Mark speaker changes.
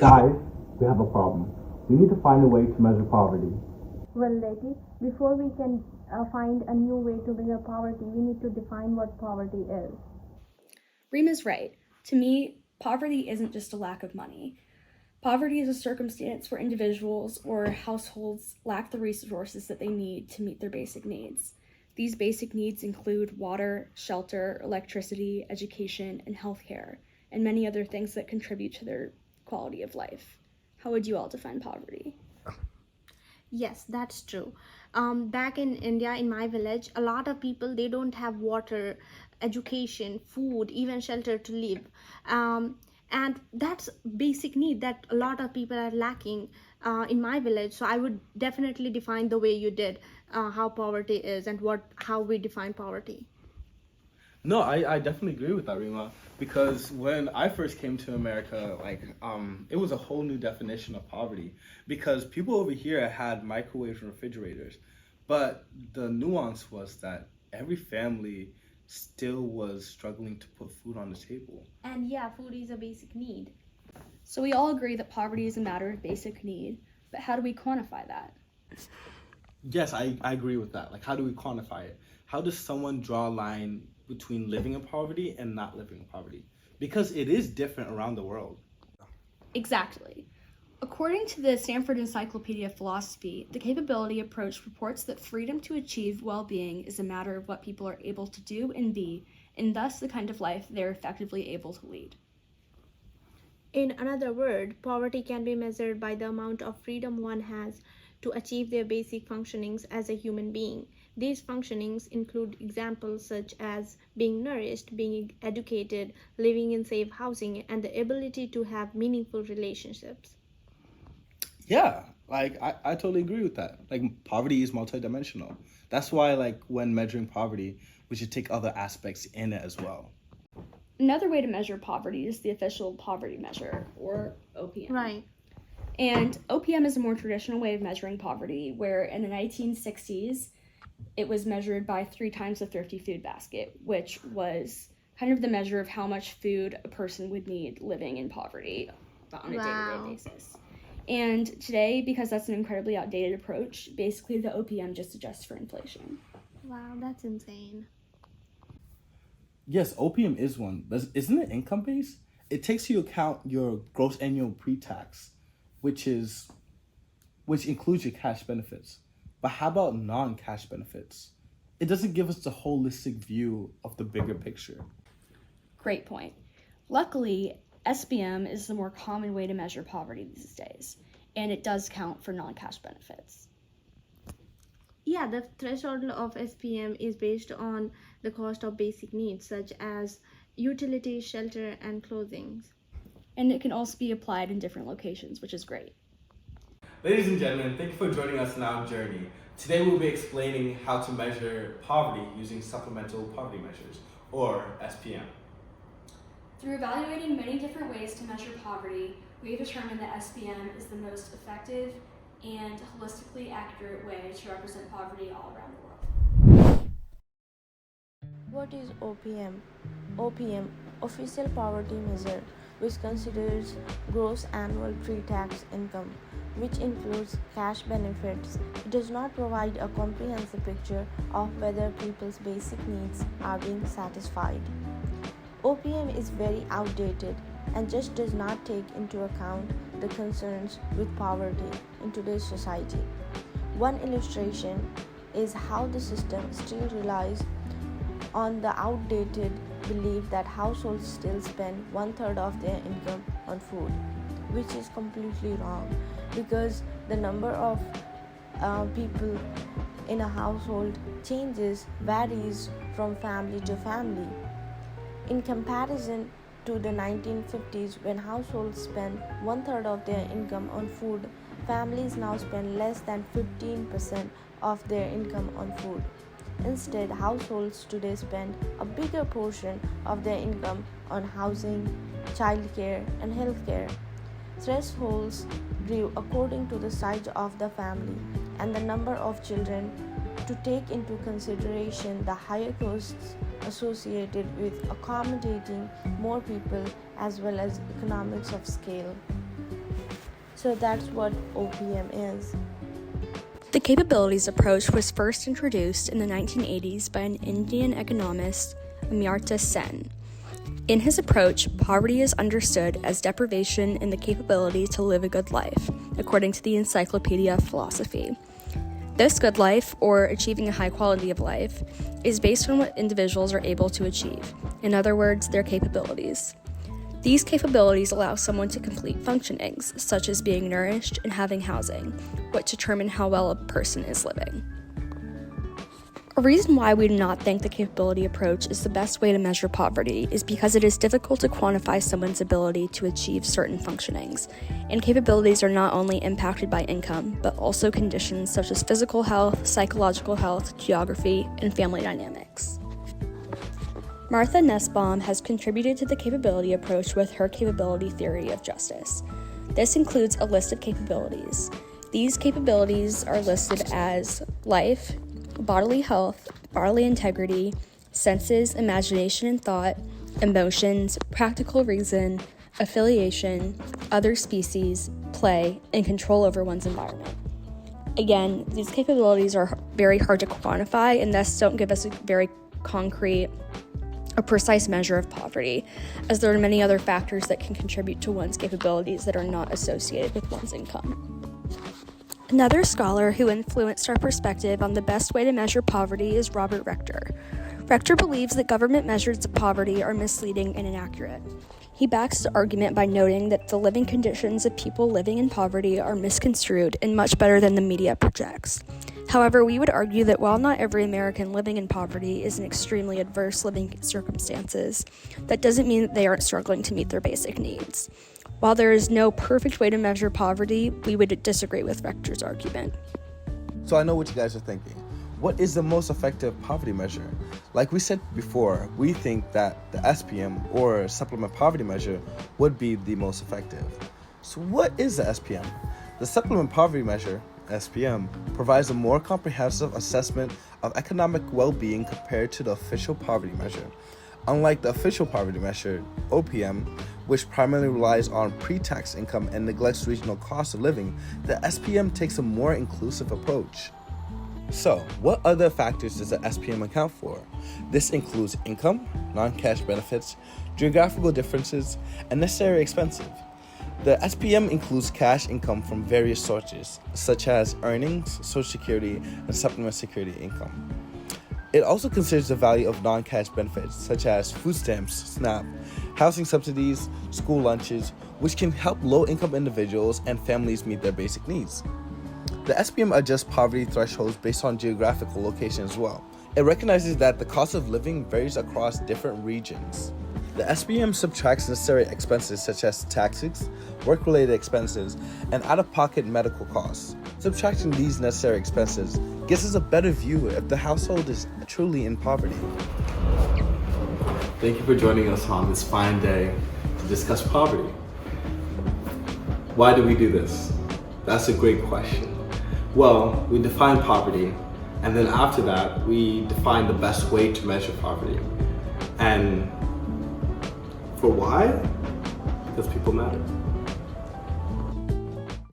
Speaker 1: Guys, we have a problem. We need to find a way to measure poverty.
Speaker 2: Well, Letty, before we can find a new way to measure poverty, we need to define what poverty is.
Speaker 3: Rima's right. To me, poverty isn't just a lack of money. Poverty is a circumstance where individuals or households lack the resources that they need to meet their basic needs. These basic needs include water, shelter, electricity, education, and healthcare, and many other things that contribute to their quality of life. How would you all define poverty?
Speaker 4: Yes, that's true. Back in India, in my village, a lot of people, they don't have water, education, food, even shelter to live. And that's basic need that a lot of people are lacking in my village. So I would definitely define the way you did how poverty is and how we define poverty.
Speaker 5: No, I definitely agree with that, Rima. Because when I first came to America, it was a whole new definition of poverty. Because people over here had microwaves and refrigerators, but the nuance was that every family still was struggling to put food on the table.
Speaker 4: And yeah, food is a basic need.
Speaker 3: So we all agree that poverty is a matter of basic need, but how do we quantify that?
Speaker 5: Yes, I agree with that. Like, how do we quantify it? How does someone draw a line between living in poverty and not living in poverty? Because it is different around the world.
Speaker 3: Exactly. According to the Stanford Encyclopedia of Philosophy, the capability approach purports that freedom to achieve well-being is a matter of what people are able to do and be, and thus the kind of life they're effectively able to lead.
Speaker 4: In another word, poverty can be measured by the amount of freedom one has to achieve their basic functionings as a human being. These functionings include examples such as being nourished, being educated, living in safe housing, and the ability to have meaningful relationships.
Speaker 5: Yeah, I totally agree with that. Like, poverty is multidimensional. That's why, when measuring poverty, we should take other aspects in it as well.
Speaker 3: Another way to measure poverty is the official poverty measure, or OPM.
Speaker 4: Right.
Speaker 3: And OPM is a more traditional way of measuring poverty, where in the 1960s, it was measured by 3 times the thrifty food basket, which was kind of the measure of how much food a person would need living in poverty on a day-to-day basis. And today, because that's an incredibly outdated approach, basically the OPM just adjusts for inflation.
Speaker 4: Wow, that's insane.
Speaker 5: Yes, opium is one, but isn't it income based? It takes into account your gross annual pre-tax, which includes your cash benefits. But how about non-cash benefits? It doesn't give us the holistic view of the bigger picture.
Speaker 3: Great point. Luckily, SPM is the more common way to measure poverty these days, and it does count for non-cash benefits.
Speaker 4: Yeah, the threshold of SPM is based on the cost of basic needs such as utilities, shelter, and clothing.
Speaker 3: And it can also be applied in different locations, which is great.
Speaker 5: Ladies and gentlemen, thank you for joining us on our journey. Today we'll be explaining how to measure poverty using supplemental poverty measures, or SPM.
Speaker 3: Through evaluating many different ways to measure poverty, we have determined that SPM is the most effective and holistically accurate way to represent poverty all around the world.
Speaker 6: What is OPM? OPM, Official Poverty Measure, which considers gross annual pre-tax income, which includes cash benefits. It does not provide a comprehensive picture of whether people's basic needs are being satisfied. OPM is very outdated and just does not take into account the concerns with poverty in today's society. One illustration is how the system still relies on the outdated belief that households still spend 1/3 of their income on food, which is completely wrong because the number of people in a household varies from family to family. In comparison to the 1950s, when households spent 1/3 of their income on food, families now spend less than 15% of their income on food. Instead, households today spend a bigger portion of their income on housing, childcare, and healthcare. Thresholds grew according to the size of the family and the number of children to take into consideration the higher costs associated with accommodating more people as well as economics of scale. So that's what OPM is.
Speaker 3: The capabilities approach was first introduced in the 1980s by an Indian economist, Amartya Sen. In his approach, poverty is understood as deprivation in the capability to live a good life, according to the Encyclopedia of Philosophy. This good life, or achieving a high quality of life, is based on what individuals are able to achieve, in other words, their capabilities. These capabilities allow someone to complete functionings, such as being nourished and having housing, which determine how well a person is living. A reason why we do not think the capability approach is the best way to measure poverty is because it is difficult to quantify someone's ability to achieve certain functionings, and capabilities are not only impacted by income, but also conditions such as physical health, psychological health, geography, and family dynamics. Martha Nussbaum has contributed to the capability approach with her capability theory of justice. This includes a list of capabilities. These capabilities are listed as life, bodily health, bodily integrity, senses, imagination and thought, emotions, practical reason, affiliation, other species, play, and control over one's environment. Again, these capabilities are very hard to quantify and thus don't give us a very concrete or precise measure of poverty, as there are many other factors that can contribute to one's capabilities that are not associated with one's income. Another scholar who influenced our perspective on the best way to measure poverty is Robert Rector. Rector believes that government measures of poverty are misleading and inaccurate. He backs the argument by noting that the living conditions of people living in poverty are misconstrued and much better than the media projects. However, we would argue that while not every American living in poverty is in extremely adverse living circumstances, that doesn't mean that they aren't struggling to meet their basic needs. While there is no perfect way to measure poverty, we would disagree with Rector's argument.
Speaker 5: So I know what you guys are thinking. What is the most effective poverty measure? Like we said before, we think that the SPM, or Supplement Poverty Measure, would be the most effective. So what is the SPM? The Supplement Poverty Measure, SPM, provides a more comprehensive assessment of economic well-being compared to the official poverty measure. Unlike the official poverty measure, OPM, which primarily relies on pre-tax income and neglects regional cost of living, the SPM takes a more inclusive approach. So, what other factors does the SPM account for? This includes income, non-cash benefits, geographical differences, and necessary expenses. The SPM includes cash income from various sources, such as earnings, Social Security, and supplemental security income. It also considers the value of non-cash benefits, such as food stamps, SNAP, housing subsidies, school lunches, which can help low-income individuals and families meet their basic needs. The SPM adjusts poverty thresholds based on geographical location as well. It recognizes that the cost of living varies across different regions. The SPM subtracts necessary expenses such as taxes, work-related expenses, and out-of-pocket medical costs. Subtracting these necessary expenses gives us a better view if the household is truly in poverty. Thank you for joining us on this fine day to discuss poverty. Why do we do this? That's a great question. Well, we define poverty, and then after that, we define the best way to measure poverty. And for why? Because people matter.